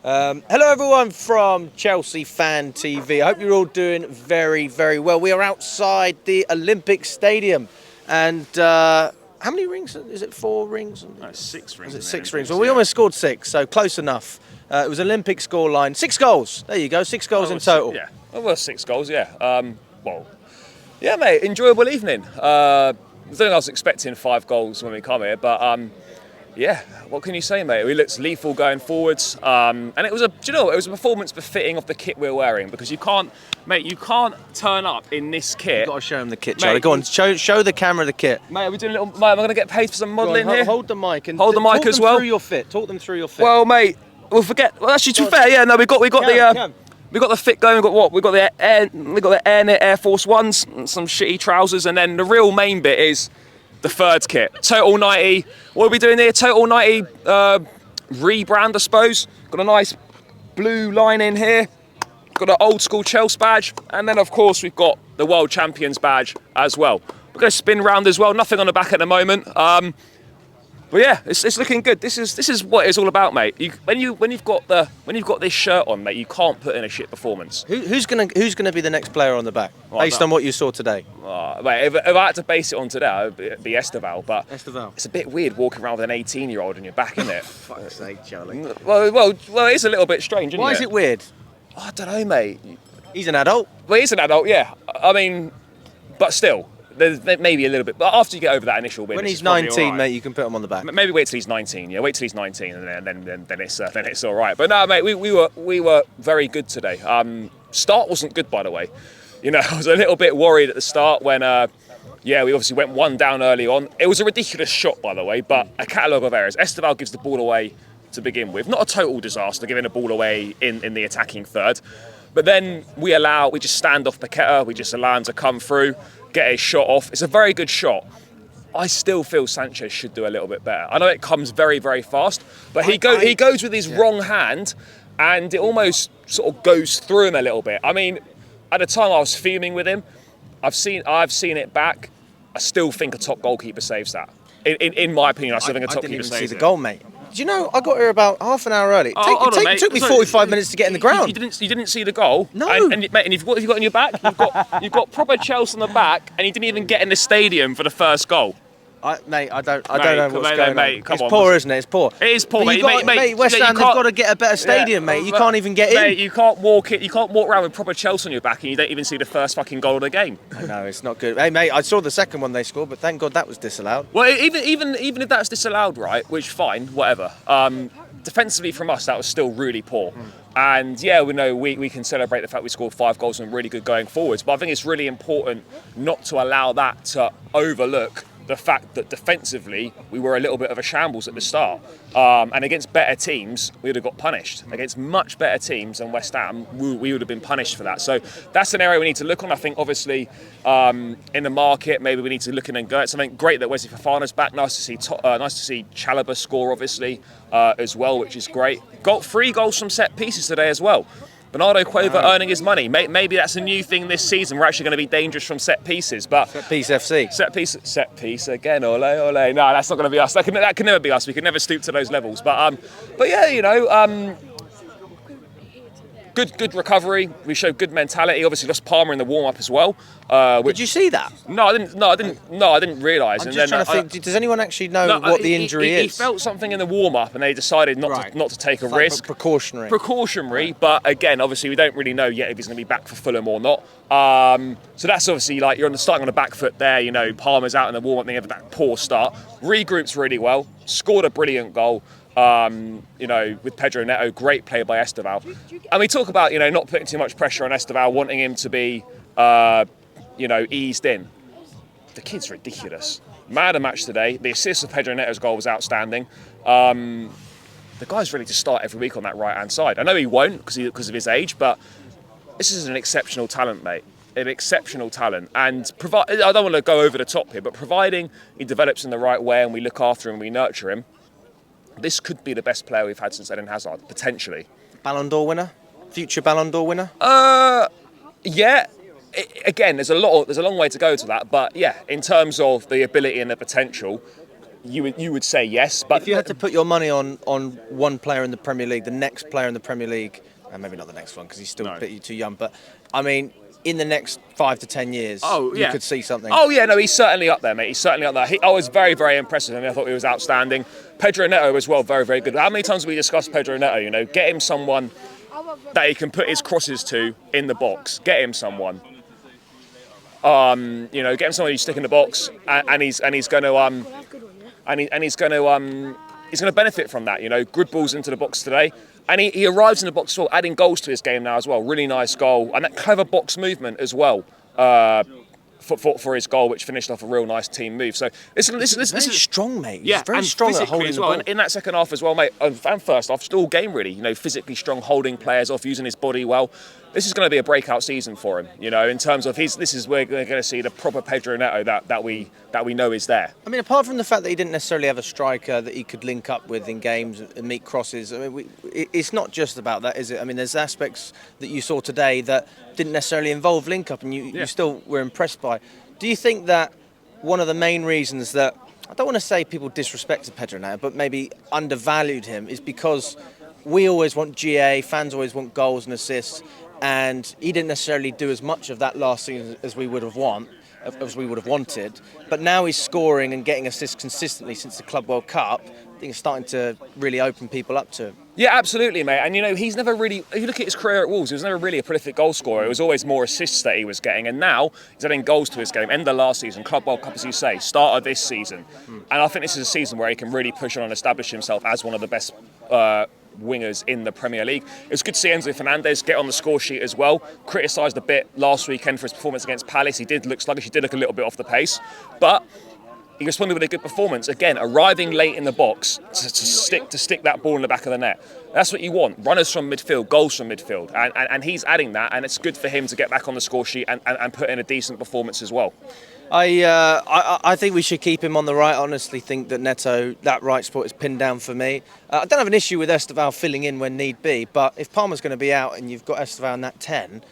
Hello everyone from Chelsea Fan TV. I hope you're all doing very, very well. We are outside the Olympic Stadium, and how many rings? Is it 4 rings? No, 6 rings. Is it 6 rings? Well, we almost scored 6, so close enough. It was Olympic scoreline. 6 goals. There you go. 6 goals in total. Yeah, well, 6 goals. Yeah. Yeah, mate. Enjoyable evening. I don't think I was expecting 5 goals when we come here, but yeah. What can you say, mate? We looked lethal going forwards, and it was a performance befitting of the kit we're wearing, because you can't turn up in this kit. You've got to show them the kit, Charlie. Go on, show the camera the kit. Mate, we're doing a little. Mate, am I going to get paid for some modelling here? Hold the mic and hold the mic as well. Talk them through your fit. Well, mate, we'll forget. Well, actually, to be fair, yeah, no, we got the fit going. We got what? We got the Air Force Ones, and some shitty trousers, and then the real main bit is the third kit. Total 90. What are we doing here? Total 90 rebrand, I suppose. Got a nice blue line in here. Got an old school Chelsea badge, and then of course we've got the World Champions badge as well. We're going to spin round as well. Nothing on the back at the moment. But yeah, it's looking good. This is what it's all about, mate. When you've got this shirt on, mate, you can't put in a shit performance. Who's gonna be the next player on the back, based on what you saw today? Mate, if I had to base it on today, it would be Estevao. But Estevao. It's a bit weird walking around with an 18-year-old on your back, isn't it? Fuck's sake, Charlie. Well, it is a little bit strange, isn't it? Why is it weird? I don't know, mate. He's an adult. Well, he's an adult, yeah. I mean, but still. There's maybe a little bit, but after you get over that initial win, when he's 19, mate, you can put him on the back. Maybe wait till he's 19. Yeah, wait till he's 19, and then it's all right. But no, mate, we were very good today. Start wasn't good, by the way. You know, I was a little bit worried at the start when we obviously went 1 down early on. It was a ridiculous shot, by the way, but a catalogue of errors. Estevao gives the ball away to begin with. Not a total disaster, giving the ball away in the attacking third. But then we just stand off Paqueta, we just allow him to come through, get his shot off. It's a very good shot. I still feel Sanchez should do a little bit better. I know it comes very, very fast, but he goes with his wrong hand, and it almost sort of goes through him a little bit. I mean, at the time I was fuming with him. I've seen it back. I still think a top goalkeeper saves that. In my opinion, I still think a top keeper saves it. I didn't even see the goal, mate. Do you know, I got here about half an hour early. It took me 45 minutes to get in the ground. You didn't see the goal? No. And you've got in your back? You've got proper Chelsea on the back, and he didn't even get in the stadium for the first goal. I don't know what's going on. It's poor, isn't it? It's poor. It is poor, mate. West Ham, they've got to get a better stadium, mate. You can't even get in. Mate, you can't walk around with proper Chelsea on your back, and you don't even see the first fucking goal of the game. I know, it's not good. Hey, mate, I saw the second one they scored, but thank God that was disallowed. Well, even if that's disallowed, right? Which fine, whatever. Defensively from us, that was still really poor. And yeah, we know we can celebrate the fact we scored 5 goals and really good going forwards. But I think it's really important not to allow that to overlook the fact that defensively we were a little bit of a shambles at the start, and against better teams we would have got punished. Against much better teams than West Ham, we would have been punished for that. So that's an area we need to look on. I think obviously in the market maybe we need to look in and go at something. Great that Wesley Fofana's back. Nice to see Chalobah score obviously as well, which is great. Got 3 goals from set pieces today as well. Bernardo Cueva earning his money. Maybe that's a new thing this season. We're actually going to be dangerous from set pieces. But set piece FC. Set piece again. Ole. No, that's not going to be us. That can never be us. We can never stoop to those levels. But yeah, you know. Good recovery. We showed good mentality. Obviously lost Palmer in the warm-up as well. Did you see that? No, I didn't realise. I'm just trying to think. Does anyone actually know what the injury is? He felt something in the warm-up, and they decided not to take a risk. Precautionary. But again, obviously we don't really know yet if he's going to be back for Fulham or not. So that's obviously like you're starting on the back foot there. You know, Palmer's out in the warm-up. They have that poor start. Regroups really well. Scored a brilliant goal. You know, with Pedro Neto, great play by Estevao. And we talk about, you know, not putting too much pressure on Estevao, wanting him to be, you know, eased in. The kid's ridiculous. Man of the match today. The assist of Pedro Neto's goal was outstanding. The guy's ready to start every week on that right-hand side. I know he won't because of his age, but this is an exceptional talent, mate. An exceptional talent. And I don't want to go over the top here, but providing he develops in the right way and we look after him and we nurture him, this could be the best player we've had since Eden Hazard, potentially. Ballon d'Or winner? Future Ballon d'Or winner? Yeah. Again, there's a long way to go to that, but yeah, in terms of the ability and the potential, you would say yes. But if you had to put your money on one player in the Premier League, the next player in the Premier League, and maybe not the next one because he's still a bit too young, but I mean, in the next 5 to 10 years, you could see something. Oh yeah, no, he's certainly up there, mate. He's certainly up there. I was very, very impressed with him. I thought he was outstanding. Pedro Neto as well, very, very good. How many times have we discussed Pedro Neto? You know, get him someone that he can put his crosses to in the box. Get him someone. You know, get him someone you stick in the box, and he's going to benefit from that. You know, good balls into the box today, and he arrives in the box as well, adding goals to his game now as well. Really nice goal, and that clever box movement as well. For his goal, which finished off a real nice team move. So this is strong, mate. Yeah, he's very and strong at physically holding as the well. ball. And in that second half as well, mate, and first half, just all game really. You know, physically strong, holding players off, using his body well. This is going to be a breakout season for him. You know, in terms of this is where we're going to see the proper Pedro Neto that we know is there. I mean, apart from the fact that he didn't necessarily have a striker that he could link up with in games and meet crosses, I mean, it's not just about that, is it? I mean, there's aspects that you saw today that didn't necessarily involve link-up and you still were impressed by. Do you think that one of the main reasons that, I don't want to say people disrespected Pedro Neto, but maybe undervalued him, is because we always want GA, fans always want goals and assists, and he didn't necessarily do as much of that last season as we would have wanted. But now he's scoring and getting assists consistently since the Club World Cup. I think it's starting to really open people up to him. Yeah, absolutely, mate. And you know, he's never really, if you look at his career at Wolves, he was never really a prolific goal scorer. It was always more assists that he was getting. And now he's adding goals to his game. End of last season, Club World Cup, as you say, start of this season. And I think this is a season where he can really push on and establish himself as one of the best wingers in the Premier League. It was good to see Enzo Fernandez get on the score sheet as well. Criticised a bit last weekend for his performance against Palace. He did look sluggish. He did look a little bit off the pace. But he responded with a good performance. Again, arriving late in the box to stick that ball in the back of the net. That's what you want. Runners from midfield, goals from midfield. And he's adding that, and it's good for him to get back on the score sheet and put in a decent performance as well. I think we should keep him on the right. I honestly think that Neto, that right spot is pinned down for me. I don't have an issue with Estevao filling in when need be, but if Palmer's going to be out and you've got Estevao in that 10,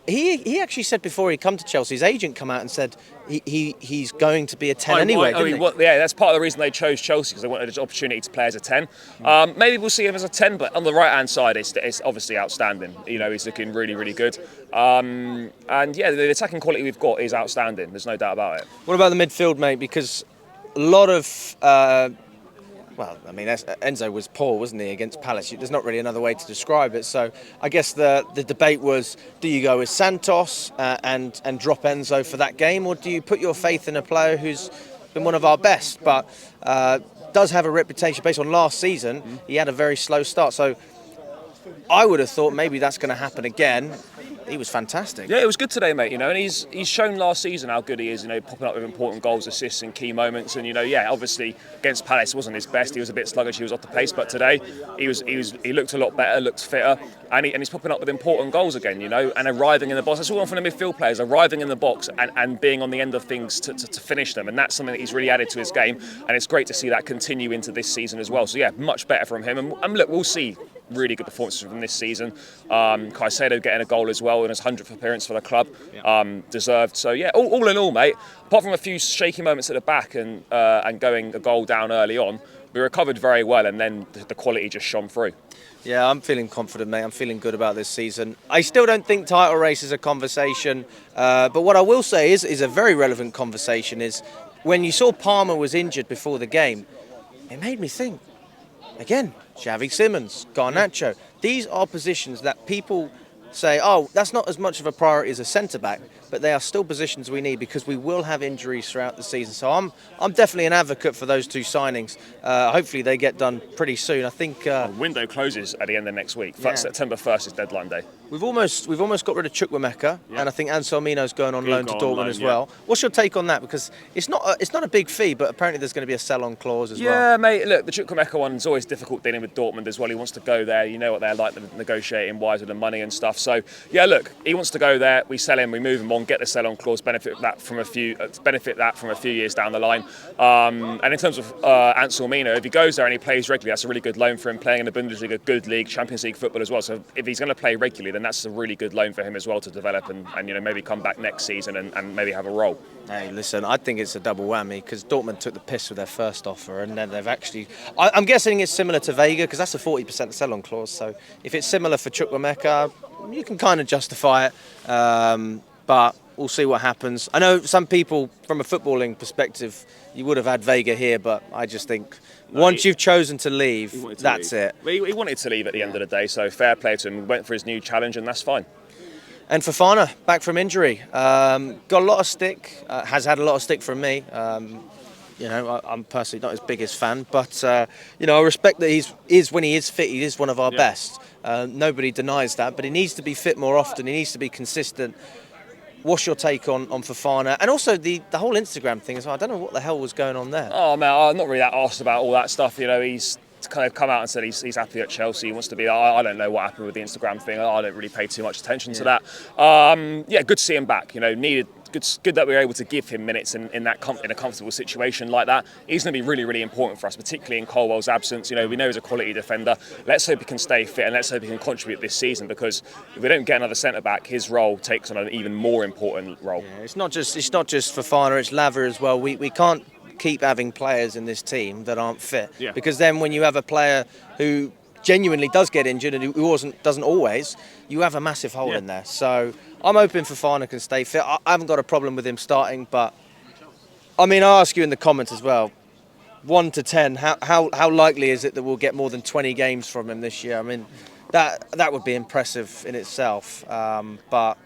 he actually said before he come to Chelsea, his agent come out and said he's going to be a 10 anyway. Yeah, that's part of the reason they chose Chelsea, because they wanted an opportunity to play as a 10. Maybe we'll see him as a 10, but on the right-hand side, it's obviously outstanding. You know, he's looking really, really good. And yeah, the attacking quality we've got is outstanding. There's no doubt about it. What about the midfield, mate? Because a lot of... well, I mean, Enzo was poor, wasn't he, against Palace? There's not really another way to describe it. So I guess the debate was, do you go with Santos and drop Enzo for that game, or do you put your faith in a player who's been one of our best, but does have a reputation based on last season? He had a very slow start. So I would have thought maybe that's going to happen again. He was fantastic. Yeah, it was good today, mate. You know, and he's shown last season how good he is. You know, popping up with important goals, assists, and key moments. And you know, yeah, obviously against Palace wasn't his best. He was a bit sluggish. He was off the pace. But today, he looked a lot better, looked fitter, and he's popping up with important goals again. You know, and arriving in the box. That's all from the midfield players, arriving in the box and being on the end of things to finish them. And that's something that he's really added to his game. And it's great to see that continue into this season as well. So yeah, much better from him. And look, we'll see really good performances from this season. Caicedo getting a goal as well in his 100th appearance for the club, deserved. So yeah, all in all, mate, apart from a few shaky moments at the back and going a goal down early on, we recovered very well, and then the quality just shone through. Yeah, I'm feeling confident, mate. I'm feeling good about this season. I still don't think title race is a conversation, but what I will say is a very relevant conversation is when you saw Palmer was injured before the game, it made me think, again, Xavi Simons, Garnacho. These are positions that people say, oh, that's not as much of a priority as a centre-back, but they are still positions we need because we will have injuries throughout the season. So I'm definitely an advocate for those two signings. Hopefully they get done pretty soon. I think window closes at the end of next week. September 1st is deadline day. We've almost got rid of Chukwuemeka, and I think Anselmino's going on loan to Dortmund as well. What's your take on that? Because it's not a big fee, but apparently there's going to be a sell-on clause as well. Yeah, mate. Look, the Chukwuemeka one's always difficult dealing with Dortmund as well. He wants to go there. You know what they're like, negotiating wise with the money and stuff. So yeah, look, he wants to go there. We sell him, we move him on. on, get the sell-on clause, benefit that from a few years down the line. And in terms of Ansel Mina, if he goes there and he plays regularly, that's a really good loan for him. Playing in the Bundesliga, good league, Champions League football as well. So if he's going to play regularly, then that's a really good loan for him as well to develop and maybe come back next season and maybe have a role. Hey, listen, I think it's a double whammy because Dortmund took the piss with their first offer, and then they've actually. I'm guessing it's similar to Vega because that's a 40% sell-on clause. So if it's similar for Chukwuemeka, you can kind of justify it, but we'll see what happens. I know some people, from a footballing perspective, you would have had Vega here, but I just think once you've chosen to leave, that's it. He wanted to leave at the end of the day, so fair play to him. Went for his new challenge, and that's fine. And Fofana, back from injury, got a lot of stick, has had a lot of stick from me. I'm personally not his biggest fan, but I respect that when he is fit, he is one of our best. Nobody denies that, but he needs to be fit more often. He needs to be consistent. What's your take on Fofana? And also the whole Instagram thing as well. I don't know what the hell was going on there. Oh, man, I'm not really that arsed about all that stuff. He's kind of come out and said he's happy at Chelsea. He wants to be. I don't know what happened with the Instagram thing. I don't really pay too much attention to that. Good to see him back. Needed. Good that we were able to give him minutes in a comfortable situation like that. He's going to be really, really important for us, particularly in Colwell's absence. We know he's a quality defender. Let's hope he can stay fit and let's hope he can contribute this season, because if we don't get another centre back, his role takes on an even more important role. Yeah, it's not just Fofana, it's Lava as well. We can't keep having players in this team that aren't fit, because then when you have a player who genuinely does get injured and who doesn't always, you have a massive hole in there. So I'm hoping Fofana can stay fit. I haven't got a problem with him starting, but I mean, I'll ask you in the comments as well, 1 to 10, how likely is it that we'll get more than 20 games from him this year? I mean, that would be impressive in itself, but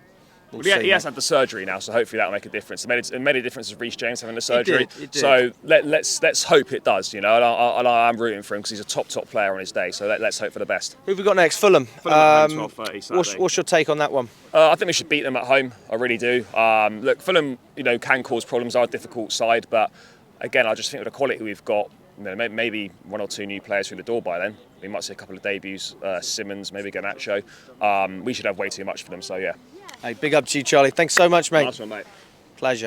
we'll see. He has had the surgery now, so hopefully that'll make a difference. It made a difference with Reece James having the surgery. It did. So let's hope it does. And I'm rooting for him because he's a top player on his day. So let's hope for the best. Who have we got next? Fulham. At home, 12:30 Saturday. What's your take on that one? I think we should beat them at home. I really do. Look, Fulham, can cause problems. Are a difficult side, but again, I just think with the quality we've got, maybe 1 or 2 new players through the door by then. We might see a couple of debuts. Simmons, maybe Garnacho. We should have way too much for them. So yeah. Hey, big up to you, Charlie. Thanks so much, mate. Nice one, mate. Pleasure.